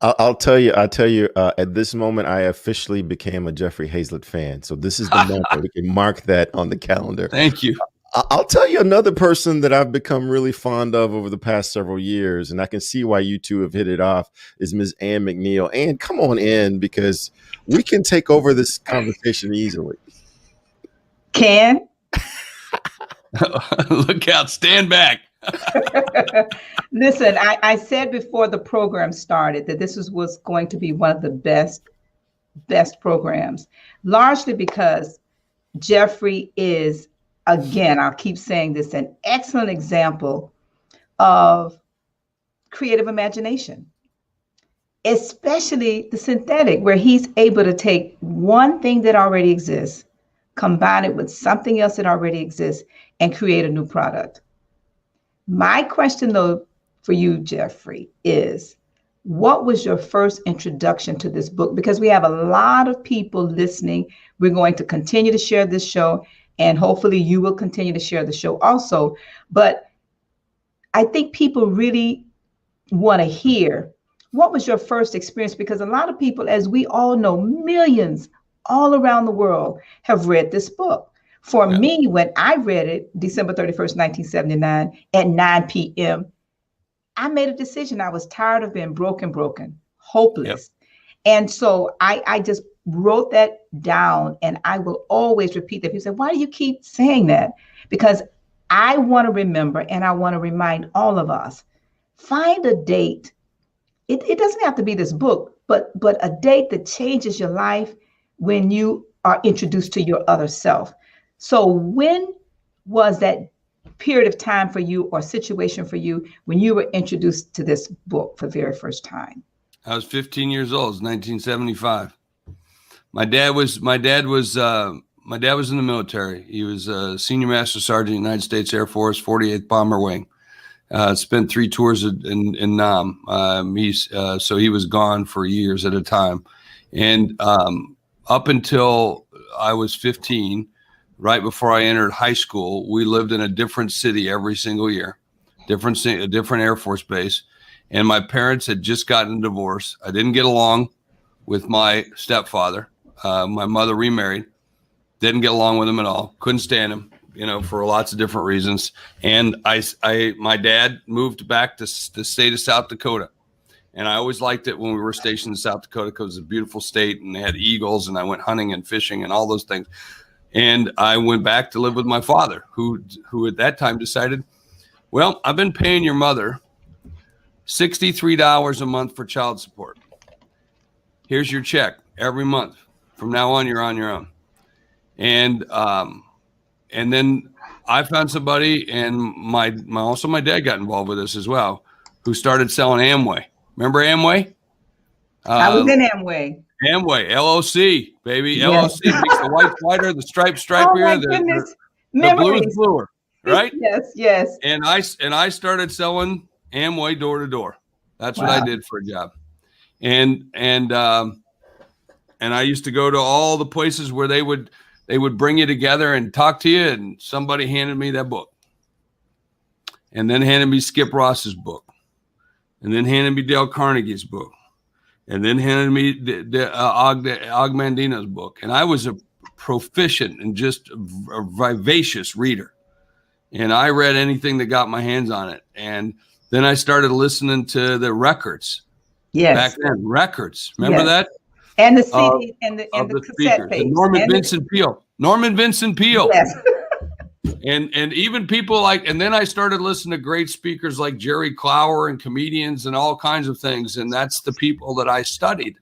I'll tell you, at this moment, I officially became a Jeffrey Hayzlett fan. So this is the moment we can mark that on the calendar. Thank you. I'll tell you another person that I've become really fond of over the past several years, and I can see why you two have hit it off, is Ms. Ann McNeil. Ann, come on in, because we can take over this conversation easily. Can? Look out, stand back. Listen, I said before the program started that this was going to be one of the best programs, largely because Jeffrey is, again, I'll keep saying this, an excellent example of creative imagination, especially the synthetic, where he's able to take one thing that already exists, combine it with something else that already exists, and create a new product. My question, though, for you, Jeffrey, is what was your first introduction to this book? Because we have a lot of people listening. We're going to continue to share this show, and hopefully you will continue to share the show also. But I think people really want to hear, what was your first experience? Because a lot of people, as we all know, millions all around the world have read this book. For me, when I read it, December 31st, 1979, at 9 p.m., I made a decision. I was tired of being broken, hopeless. And so I just wrote that down, and I will always repeat that. People say, why do you keep saying that? Because I want to remember, and I want to remind all of us, find a date. It doesn't have to be this book, but a date that changes your life when you are introduced to your other self. So when was that period of time for you or situation for you when you were introduced to this book for the very first time? I was 15 years old. It was 1975. My dad was in the military. He was a senior master sergeant, United States Air Force, 48th Bomber Wing. Spent 3 tours in Nam. So he was gone for years at a time. And up until I was 15, right before I entered high school, we lived in a different city every single year, a different Air Force base. And my parents had just gotten a divorce. I didn't get along with my stepfather. My mother remarried, didn't get along with him at all. Couldn't stand him, for lots of different reasons. And my dad moved back to the state of South Dakota. And I always liked it when we were stationed in South Dakota because it's a beautiful state and they had eagles, and I went hunting and fishing and all those things. And I went back to live with my father, who at that time decided, well, I've been paying your mother $63 a month for child support. Here's your check every month. From now on, you're on your own. And then I found somebody, and my dad got involved with this as well, who started selling Amway. Remember Amway? I was in Amway. Amway, LOC, baby. Yes. LOC makes the white whiter, the stripier, the blue is bluer, right? Yes. And I started selling Amway door to door. That's what I did for a job. And I used to go to all the places where they would bring you together and talk to you, and somebody handed me that book. And then handed me Skip Ross's book. And then handed me Dale Carnegie's book. And then handed me Og Mandino's book. And I was a proficient and just a vivacious reader. And I read anything that got my hands on it. And then I started listening to the records. Yes. Back then, records. Remember that? And the CD and the cassette tape. Norman Vincent Peale. Yes. And even people like, and then I started listening to great speakers like Jerry Clower and comedians and all kinds of things. And that's the people that I studied.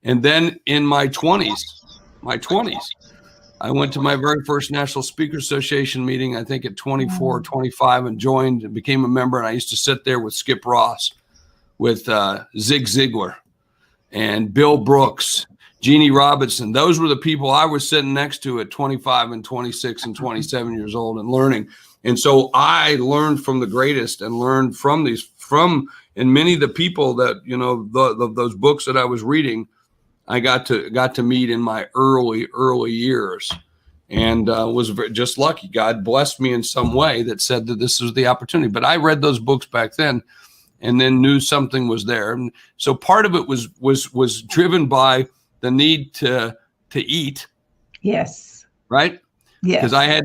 And then in my 20s, I went to my very first National Speakers Association meeting, I think at 24 or 25, and joined and became a member. And I used to sit there with Skip Ross, with Zig Ziglar and Bill Brooks, Jeannie Robinson. Those were the people I was sitting next to at 25 and 26 and 27 years old and learning. And so I learned from the greatest and learned and many of the people that, those books that I was reading, I got to meet in my early years, and was just lucky. God blessed me in some way that said that this was the opportunity. But I read those books back then and then knew something was there. And so part of it was driven by the need to eat. Yes. Right. Yes. Because I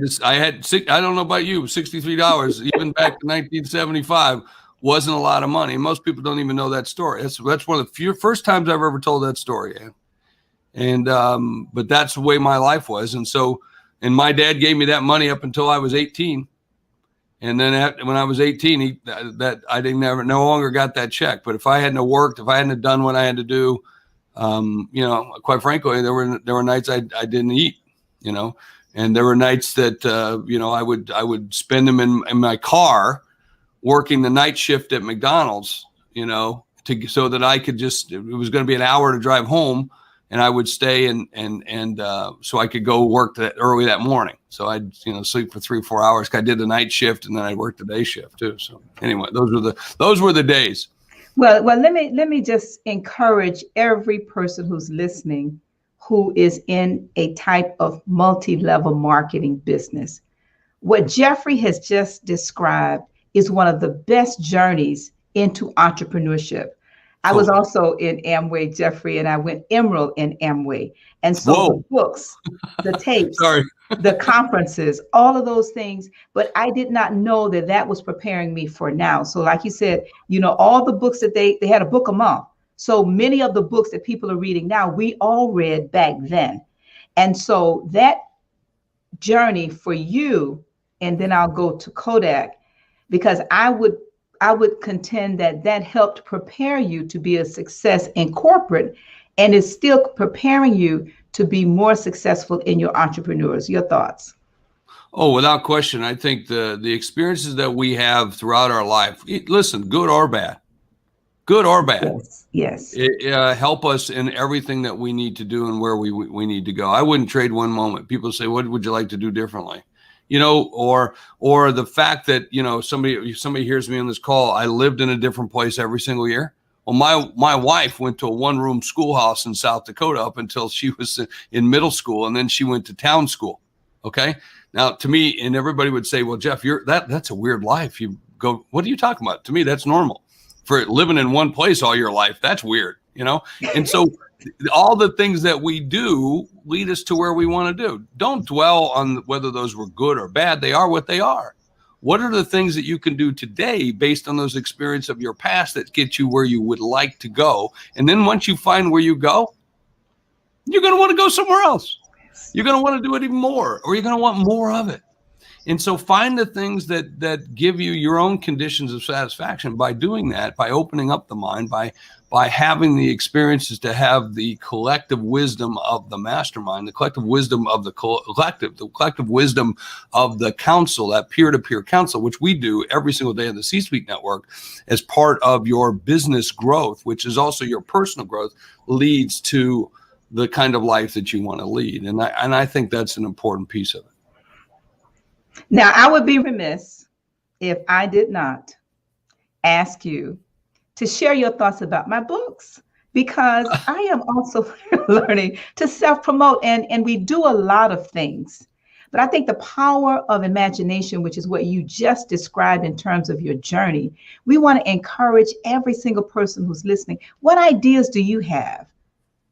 don't know about you, $63 even back in 1975 wasn't a lot of money. Most people don't even know that story. That's one of the few first times I've ever told that story. And but that's the way my life was. And my dad gave me that money up until I was 18. And then when I was 18, I no longer got that check. But if I hadn't worked, if I hadn't done what I had to do, quite frankly, there were nights I didn't eat, and there were nights that, I would spend them in my car working the night shift at McDonald's, so that I could it was going to be an hour to drive home, and I would stay and so I could go work early that morning. So I'd sleep for 3 or 4 hours. I did the night shift, and then I worked the day shift too. So anyway, those were the days. Well, let me just encourage every person who's listening who is in a type of multi-level marketing business. What Jeffrey has just described is one of the best journeys into entrepreneurship. I was also in Amway, Jeffrey, and I went Emerald in Amway. And so the books, the tapes, the conferences, all of those things, but I did not know that was preparing me for now. So like you said, all the books that they had a book a month. So many of the books that people are reading now, we all read back then. And so that journey for you, and then I'll go to Kodak, because I would contend that helped prepare you to be a success in corporate, and is still preparing you to be more successful in your entrepreneurs. Your thoughts? Oh, without question. I think the experiences that we have throughout our life, listen, good or bad, yes. Help us in everything that we need to do and where we need to go. I wouldn't trade one moment. People say, what would you like to do differently? Or the fact that, somebody hears me on this call, I lived in a different place every single year. Well, my wife went to a one-room schoolhouse in South Dakota up until she was in middle school, and then she went to town school. Okay. Now, to me, and everybody would say, well, Jeff, that's a weird life. You go, what are you talking about? To me, that's normal. For living in one place all your life, that's weird, And so all the things that we do lead us to where we want to do. Don't dwell on whether those were good or bad. They are what they are. What are the things that you can do today based on those experiences of your past that get you where you would like to go? And then once you find where you go, you're going to want to go somewhere else. You're going to want to do it even more, or you're going to want more of it. And so find the things that give you your own conditions of satisfaction. By doing that, by opening up the mind, by having the experiences to have the collective wisdom of the mastermind, the collective wisdom of the collective wisdom of the council, that peer-to-peer council, which we do every single day in the C-Suite Network as part of your business growth, which is also your personal growth, leads to the kind of life that you want to lead. And I think that's an important piece of it. Now, I would be remiss if I did not ask you to share your thoughts about my books, because I am also learning to self-promote, and we do a lot of things. But I think the power of imagination, which is what you just described in terms of your journey, we want to encourage every single person who's listening. What ideas do you have,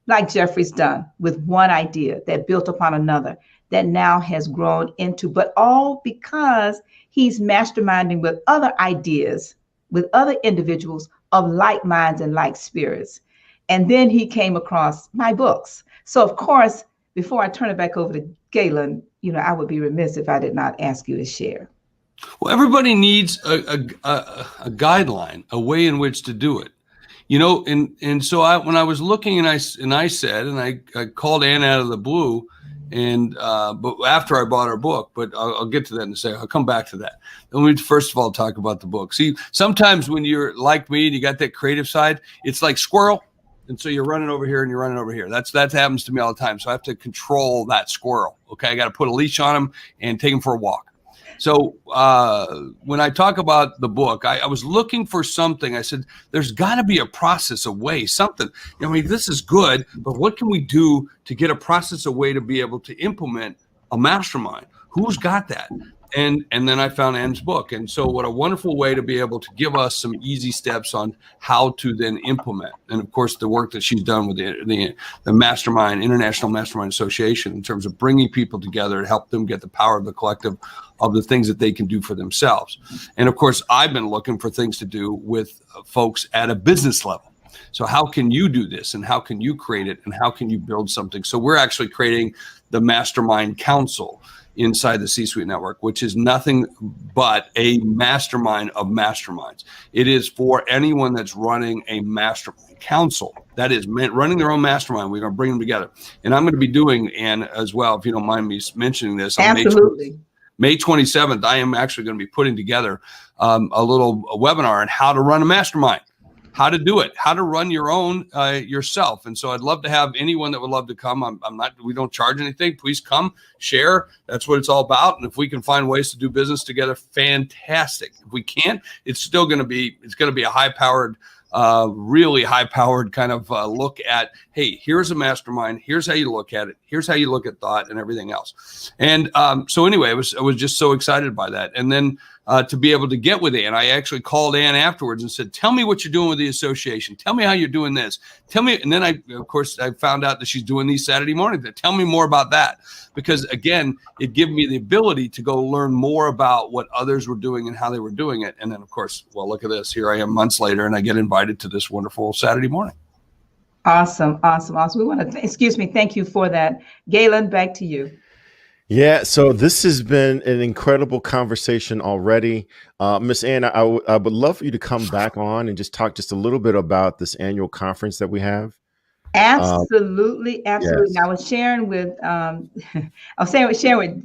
like Jeffrey's done, with one idea that built upon another, that now has grown into, but all because he's masterminding with other ideas, with other individuals of like minds and like spirits. And then he came across my books. So of course, before I turn it back over to Galen, I would be remiss if I did not ask you to share. Well, everybody needs a guideline, a way in which to do it. And so when I was looking, and I said, and I called Ann out of the blue, and but after I bought her book, but I'll get to that in a second. I'll come back to that. Let me first of all talk about the book. See, sometimes when you're like me and you got that creative side, it's like squirrel, and so you're running over here and you're running over here. That happens to me all the time. So I have to control that squirrel. Okay, I got to put a leash on him and take him for a walk. So when I talk about the book, I was looking for something. I said, there's got to be a process, a way, something. This is good, but what can we do to get a process, a way to be able to implement a mastermind? Who's got that? And then I found Ann's book. And so what a wonderful way to be able to give us some easy steps on how to then implement. And of course, the work that she's done with the Mastermind, International Mastermind Association, in terms of bringing people together to help them get the power of the collective of the things that they can do for themselves. And of course, I've been looking for things to do with folks at a business level. So how can you do this, and how can you create it, and how can you build something? So we're actually creating the Mastermind Council inside the C-Suite Network, which is nothing but a mastermind of masterminds. It is for anyone that's running a mastermind council, that is running their own mastermind. We're going to bring them together. And I'm going to be doing, Ann, as well, if you don't mind me mentioning this. Absolutely. May 27th, I am actually going to be putting together a webinar on how to run a mastermind, how to do it, how to run your own yourself. And so I'd love to have anyone that would love to come. We don't charge anything. Please come, share. That's what it's all about. And if we can find ways to do business together, fantastic. If we can't, it's going to be a high-powered, really high-powered kind of look at, hey, here's a mastermind. Here's how you look at it. Here's how you look at thought and everything else. And so anyway, I was just so excited by that. And then to be able to get with Ann, I actually called Ann afterwards and said, tell me what you're doing with the association. Tell me how you're doing this. Tell me. And then I found out that she's doing these Saturday mornings. Tell me more about that. Because again, it gave me the ability to go learn more about what others were doing and how they were doing it. And then of course, well, look at this. Here I am months later and I get invited to this wonderful Saturday morning. Awesome. We want to, thank you for that. Galen, back to you. Yeah, so this has been an incredible conversation already. Miss Ann, I would love for you to come back on and just talk just a little bit about this annual conference that we have. Absolutely. Yes. I was sharing with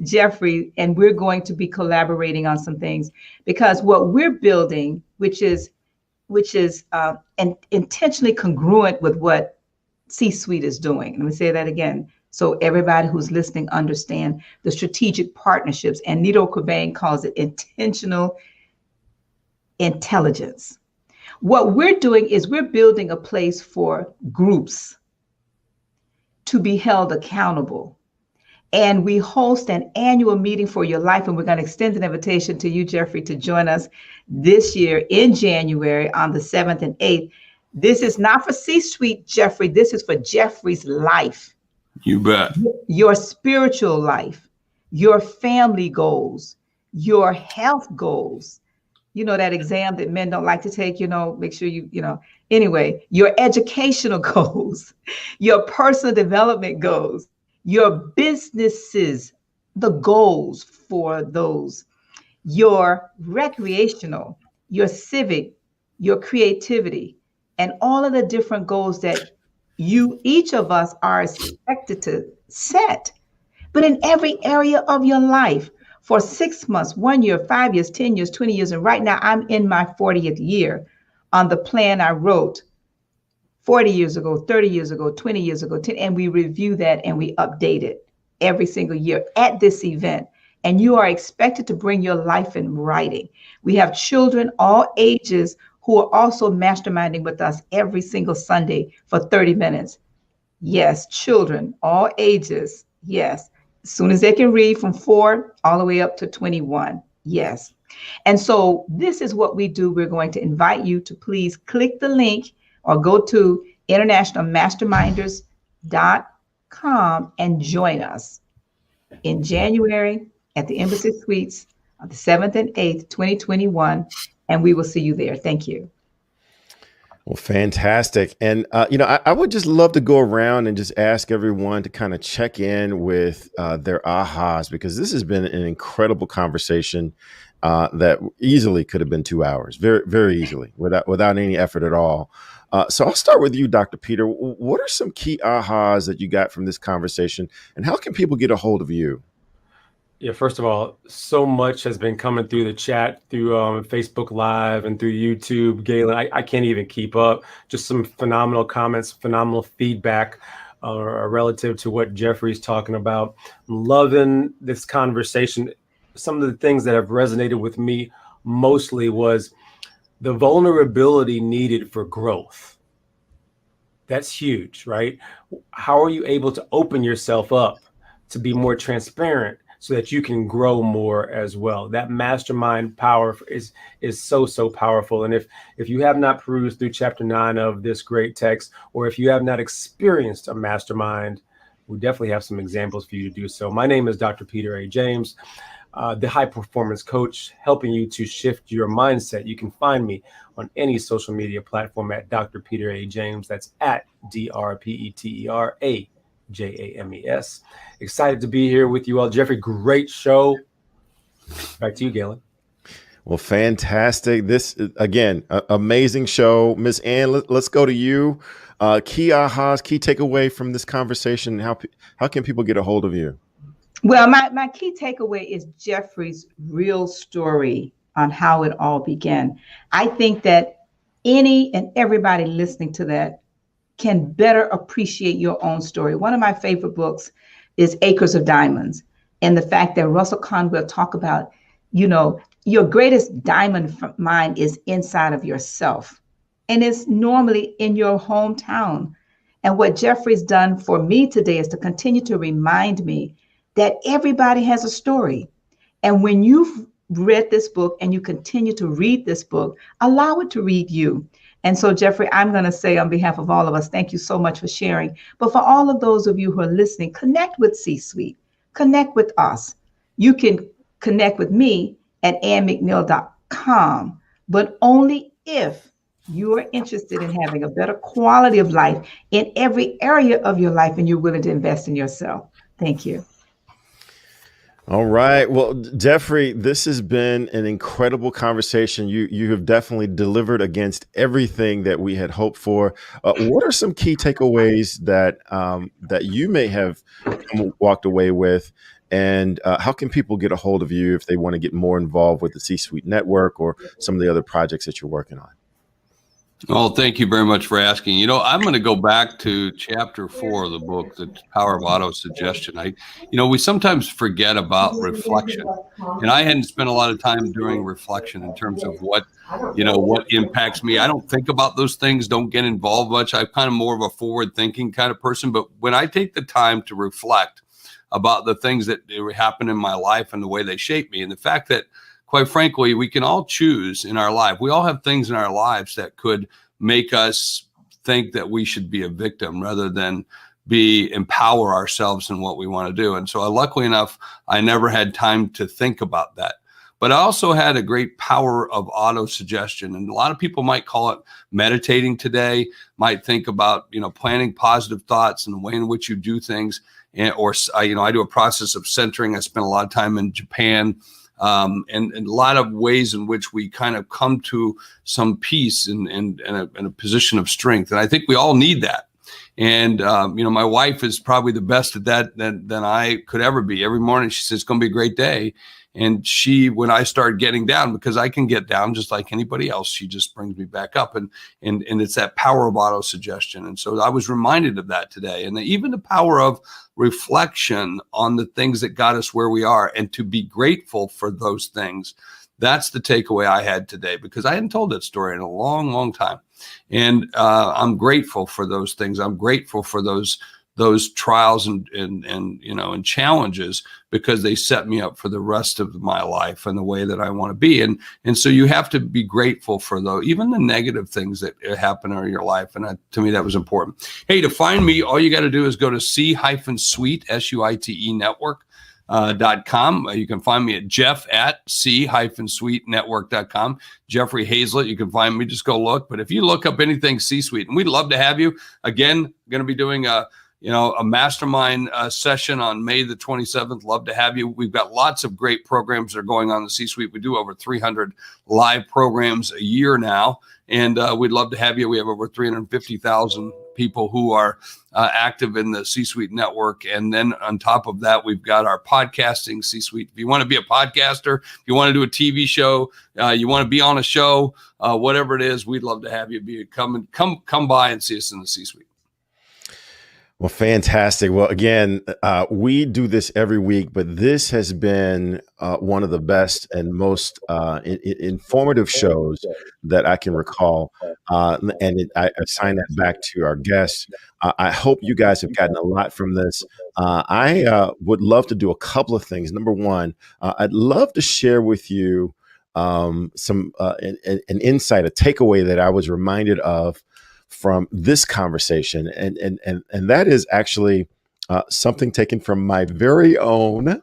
Jeffrey, and we're going to be collaborating on some things, because what we're building, which is intentionally congruent with what C-Suite is doing. Let me say that again, so everybody who's listening understand the strategic partnerships. And Nito Cobain calls it intentional intelligence. What we're doing is we're building a place for groups to be held accountable. And we host an annual meeting for your life. And we're going to extend an invitation to you, Jeffrey, to join us this year in January on the 7th and 8th. This is not for C-Suite, Jeffrey. This is for Jeffrey's life. You bet. Your spiritual life, your family goals, your health goals. You know, that exam that men don't like to take, make sure anyway, your educational goals, your personal development goals, your businesses, the goals for those, your recreational, your civic, your creativity, and all of the different goals that each of us are expected to set, but in every area of your life. For 6 months, 1 year, 5 years, 10 years, 20 years. And right now I'm in my 40th year on the plan I wrote 40 years ago, 30 years ago, 20 years ago, and we review that and we update it every single year at this event. And you are expected to bring your life in writing. We have children all ages who are also masterminding with us every single Sunday for 30 minutes. Yes, children, all ages. Yes. As soon as they can read, from 4 all the way up to 21. Yes. And so this is what we do. We're going to invite you to please click the link or go to internationalmasterminders.com and join us in January at the Embassy Suites on the 7th and 8th, 2021. And we will see you there. Thank you. Well, fantastic. And, I would just love to go around and just ask everyone to kind of check in with their ahas, because this has been an incredible conversation that easily could have been 2 hours, very, very easily, without any effort at all. So I'll start with you, Dr. Peter. What are some key ahas that you got from this conversation, and how can people get a hold of you? Yeah, first of all, so much has been coming through the chat, through Facebook Live and through YouTube. Galen, I can't even keep up. Just some phenomenal comments, phenomenal feedback relative to what Jeffrey's talking about. I'm loving this conversation. Some of the things that have resonated with me mostly was the vulnerability needed for growth. That's huge, right? How are you able to open yourself up to be more transparent, so that you can grow more as well? That mastermind power is so powerful. And if you have not perused through chapter 9 of this great text, or if you have not experienced a mastermind, we definitely have some examples for you to do so. My name is Dr. Peter A. James, the high performance coach, helping you to shift your mindset. You can find me on any social media platform at Dr. Peter A. James. That's at DrPeterAJames. Excited to be here with you all. Jeffrey, great show. Back to you, Galen. Well, fantastic. This, again, amazing show. Miss Ann, let's go to you. Key ahas, key takeaway from this conversation. How can people get a hold of you? Well, my key takeaway is Jeffrey's real story on how it all began. I think that any and everybody listening to that can better appreciate your own story. One of my favorite books is Acres of Diamonds, and the fact that Russell Conwell talk about, your greatest diamond mine is inside of yourself, and it's normally in your hometown. And what Jeffrey's done for me today is to continue to remind me that everybody has a story. And when you've read this book and you continue to read this book, allow it to read you. And so, Jeffrey, I'm going to say on behalf of all of us, thank you so much for sharing. But for all of those of you who are listening, connect with C-Suite, connect with us. You can connect with me at annmcneil.com, but only if you are interested in having a better quality of life in every area of your life and you're willing to invest in yourself. Thank you. All right. Well, Jeffrey, this has been an incredible conversation. You have definitely delivered against everything that we had hoped for. What are some key takeaways that you may have walked away with? And how can people get a hold of you if they want to get more involved with the C-Suite Network or some of the other projects that you're working on? Well, thank you very much for asking. I'm going to go back to chapter 4 of the book, The Power of Auto Suggestion. We sometimes forget about reflection, and I hadn't spent a lot of time doing reflection in terms of what impacts me. I don't think about those things, don't get involved much. I'm kind of more of a forward thinking kind of person, but when I take the time to reflect about the things that happen in my life and the way they shape me, and the fact that, quite frankly, we can all choose in our life. We all have things in our lives that could make us think that we should be a victim rather than empower ourselves in what we want to do. And so luckily enough, I never had time to think about that. But I also had a great power of auto suggestion. And a lot of people might call it meditating today, might think about, planning positive thoughts and the way in which you do things. I do a process of centering. I spent a lot of time in Japan. And a lot of ways in which we kind of come to some peace and a position of strength. And I think we all need that. And, my wife is probably the best at that than I could ever be. Every morning she says, it's going to be a great day. And when I start getting down, because I can get down just like anybody else, she just brings me back up. And it's that power of auto suggestion. And so I was reminded of that today. And even the power of reflection on the things that got us where we are and to be grateful for those things. That's the takeaway I had today, because I hadn't told that story in a long, long time. And I'm grateful for those things. I'm grateful for those trials and challenges, because they set me up for the rest of my life and the way that I want to be. And so you have to be grateful for even the negative things that happen in your life. And to me, that was important. Hey, to find me, all you got to do is go to C-Suite, S-U-I-T-E network.com. You can find me at jeff@c-suitenetwork.com. Jeffrey Hayzlett, you can find me, just go look. But if you look up anything C-Suite, and we'd love to have you. Again, going to be doing a mastermind session on May the 27th. Love to have you. We've got lots of great programs that are going on in the C-Suite. We do over 300 live programs a year now, and we'd love to have you. We have over 350,000 people who are active in the C-Suite network. And then on top of that, we've got our podcasting C-Suite. If you want to be a podcaster, if you want to do a TV show, you want to be on a show, whatever it is, we'd love to have you come by and see us in the C-Suite. Well, fantastic. Well, again, we do this every week, but this has been one of the best and most informative shows that I can recall. I assign that back to our guests. I hope you guys have gotten a lot from this. I would love to do a couple of things. Number one, I'd love to share with you some an insight, a takeaway that I was reminded of from this conversation. And that is actually something taken from my very own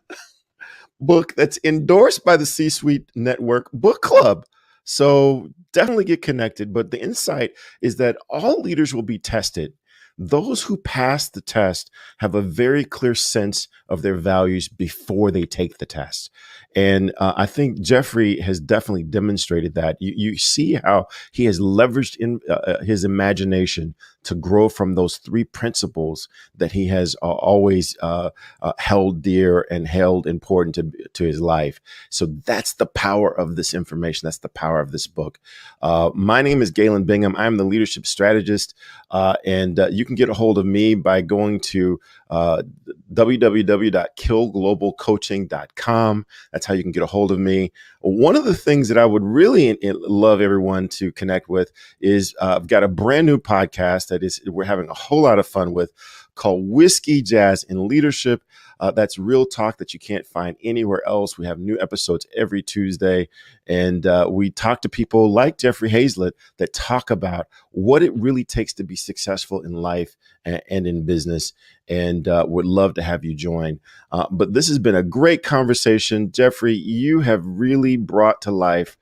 book that's endorsed by the C-Suite Network Book Club. So definitely get connected. But the insight is that all leaders will be tested. those who pass the test have a very clear sense of their values before they take the test. And I think Jeffrey has definitely demonstrated that. You see how he has leveraged in his imagination to grow from those three principles that he has always held dear and held important to his life. So that's the power of this information. That's the power of this book. My name is Galen Bingham. I'm the leadership strategist, and you can get a hold of me by going to www.killglobalcoaching.com. That's how you can get a hold of me. One of the things that I would really love everyone to connect with is I've got a brand new podcast that we're having a whole lot of fun with, called Whiskey, Jazz, and Leadership. That's real talk that you can't find anywhere else. We have new episodes every Tuesday, and we talk to people like Jeffrey Hayzlett that talk about what it really takes to be successful in life and in business, and would love to have you join. But this has been a great conversation. Jeffrey, you have really brought to life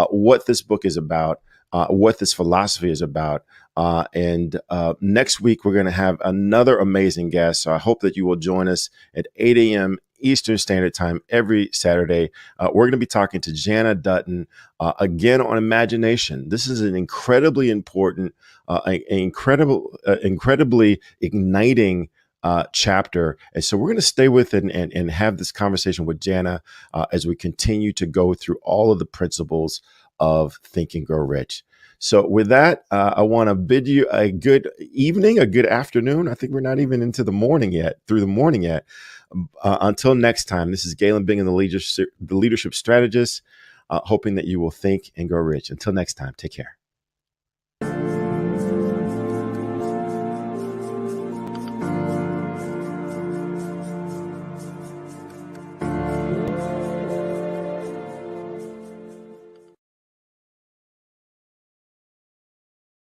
what this book is about, what this philosophy is about. And next week, we're going to have another amazing guest. So I hope that you will join us at 8 a.m. Eastern Standard Time every Saturday. We're going to be talking to Jana Dutton again on imagination. This is an incredibly important, incredibly igniting chapter. And so we're going to stay with it and have this conversation with Jana as we continue to go through all of the principles of Think and Grow Rich. So with that, I want to bid you a good evening, a good afternoon. I think we're not even into the morning yet, until next time, this is Galen Bingham, the leadership strategist, hoping that you will think and grow rich. Until next time, take care.